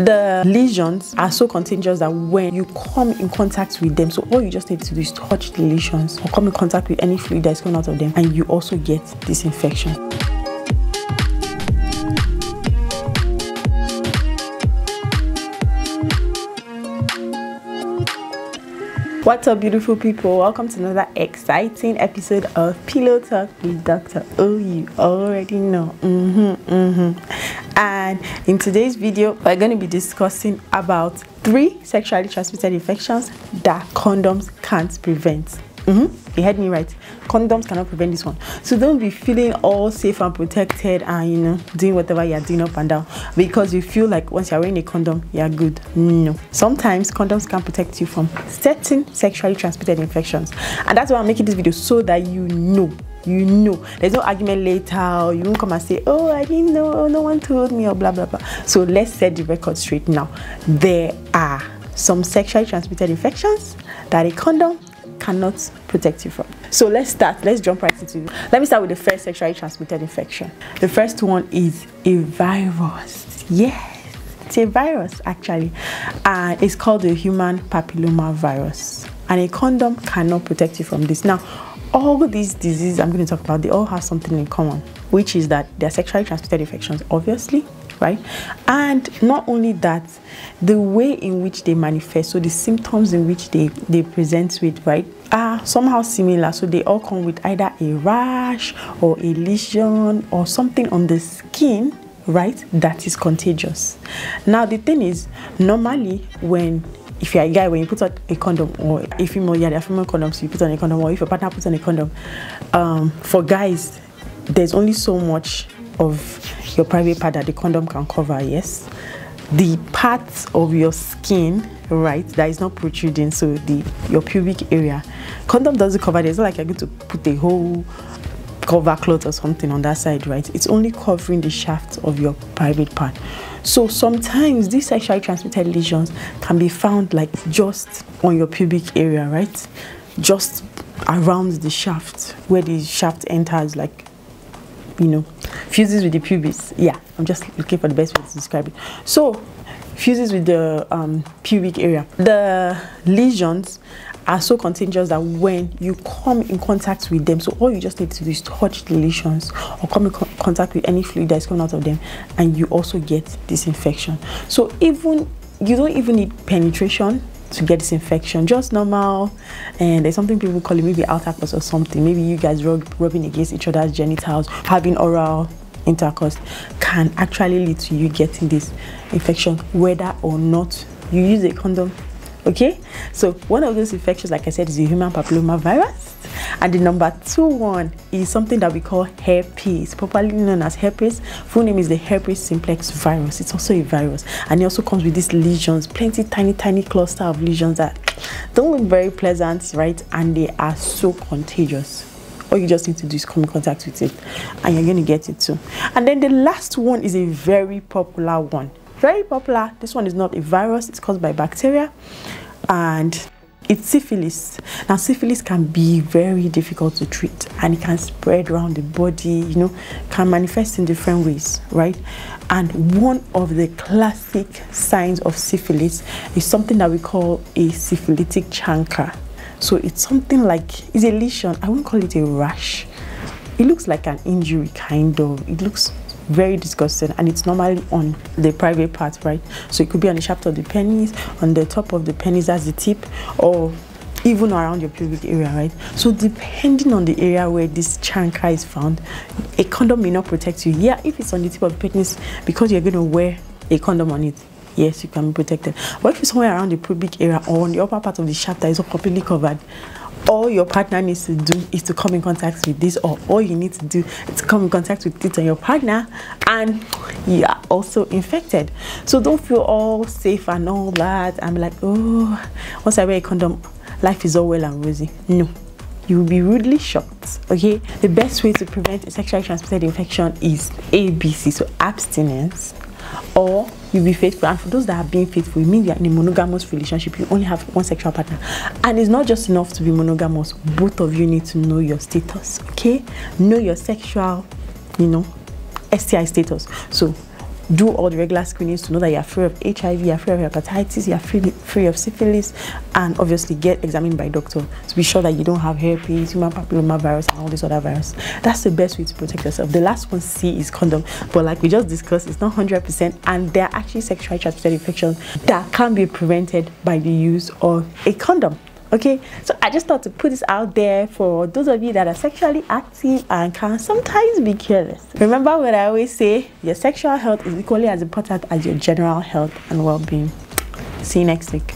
The lesions are so contagious that when you come in contact with them, so all you just need to do is touch the lesions or come in contact with any fluid that's coming out of them, and you also get this infection. What's up, beautiful people? Welcome to another exciting episode of Pillow Talk with Dr. O. You already know. And in today's video, we're going to be discussing about 3 sexually transmitted infections that condoms can't prevent. You heard me right. Condoms cannot prevent this one. So don't be feeling all safe and protected and doing whatever you're doing up and down because you feel like once you're wearing a condom you're good. No, sometimes condoms can protect you from certain sexually transmitted infections, and that's why I'm making this video, so that you know there's no argument later. You won't come and say, oh, I didn't know, no one told me, or blah blah blah. So let's set the record straight now. There are some sexually transmitted infections that a condom cannot protect you from. So let's jump right into it. Let me start with the first sexually transmitted infection. The first one is a virus. Yes, it's a virus actually, and it's called the human papilloma virus, and a condom cannot protect you from this. Now, all these diseases I'm going to talk about, they all have something in common, which is that they're sexually transmitted infections, obviously, right? And not only that, the way in which they manifest, so the symptoms in which they present with, right, are somehow similar. So they all come with either a rash or a lesion or something on the skin, right, that is contagious. Now the thing is, normally if you're a guy, when you put on a condom, or a female, there are female condoms, you put on a condom, or if your partner puts on a condom, for guys, there's only so much of your private part that the condom can cover. Yes, the parts of your skin, right, that is not protruding, so your pubic area, condom doesn't cover. It's not like you're going to put a whole cover cloth or something on that side, right? It's only covering the shaft of your private part. So sometimes these sexually transmitted lesions can be found like just on your pubic area, right, just around the shaft, where the shaft enters, like, fuses with the pubis. Yeah, I'm just looking for the best way to describe it. So fuses with the pubic area. The lesions are so contagious that when you come in contact with them, so all you just need to do is touch the lesions or come in contact with any fluid that's coming out of them, and you also get this infection. So you don't even need penetration to get this infection, just normal, and there's something people call it maybe intercourse or something. Maybe you guys rubbing against each other's genitals, having oral intercourse can actually lead to you getting this infection, whether or not you use a condom. Okay, so one of those infections, like I said, is the human papilloma virus, and the number 2 one is something that we call herpes, popularly known as herpes. Full name is the herpes simplex virus. It's also a virus, and it also comes with these lesions, plenty tiny cluster of lesions that don't look very pleasant, right? And they are so contagious. All you just need to do is come in contact with it, and you're going to get it too. And then the last one is a very popular one. Very popular. This one is not a virus, it's caused by bacteria, and it's syphilis. Now syphilis can be very difficult to treat, and it can spread around the body, can manifest in different ways, right? And one of the classic signs of syphilis is something that we call a syphilitic chancre. So it's something like, it's a lesion. I won't call it a rash. It looks like an injury, kind of. It looks very disgusting, and it's normally on the private part, right? So it could be on the shaft of the penis, on the top of the penis as the tip, or even around your pubic area, right? So depending on the area where this chancre is found, a condom may not protect you. Yeah, if it's on the tip of the penis, because you're going to wear a condom on it, yes, you can be protected. But if it's somewhere around the pubic area or on the upper part of the shaft that is not completely covered, all your partner needs to do is to come in contact with this, or all you need to do is to come in contact with it and your partner, and you are also infected. So don't feel all safe and all that. I'm like, oh, once I wear a condom, life is all well and rosy. No, you will be rudely shocked. Okay, the best way to prevent a sexually transmitted infection is ABC, so abstinence, or you be faithful. And for those that are being faithful, it means you're in a monogamous relationship. You only have one sexual partner, and it's not just enough to be monogamous. Both of you need to know your status. Okay, know your sexual STI status. So do all the regular screenings to know that you're free of HIV, you're free of hepatitis, you're free of syphilis, and obviously get examined by a doctor to be sure that you don't have herpes, human papillomavirus, and all these other viruses. That's the best way to protect yourself. The last one, C, is condom, but like we just discussed, it's not 100%, and there are actually sexually transmitted infections that can be prevented by the use of a condom. Okay, so I just thought to put this out there for those of you that are sexually active and can sometimes be careless. Remember what I always say, your sexual health is equally as important as your general health and well-being. See you next week.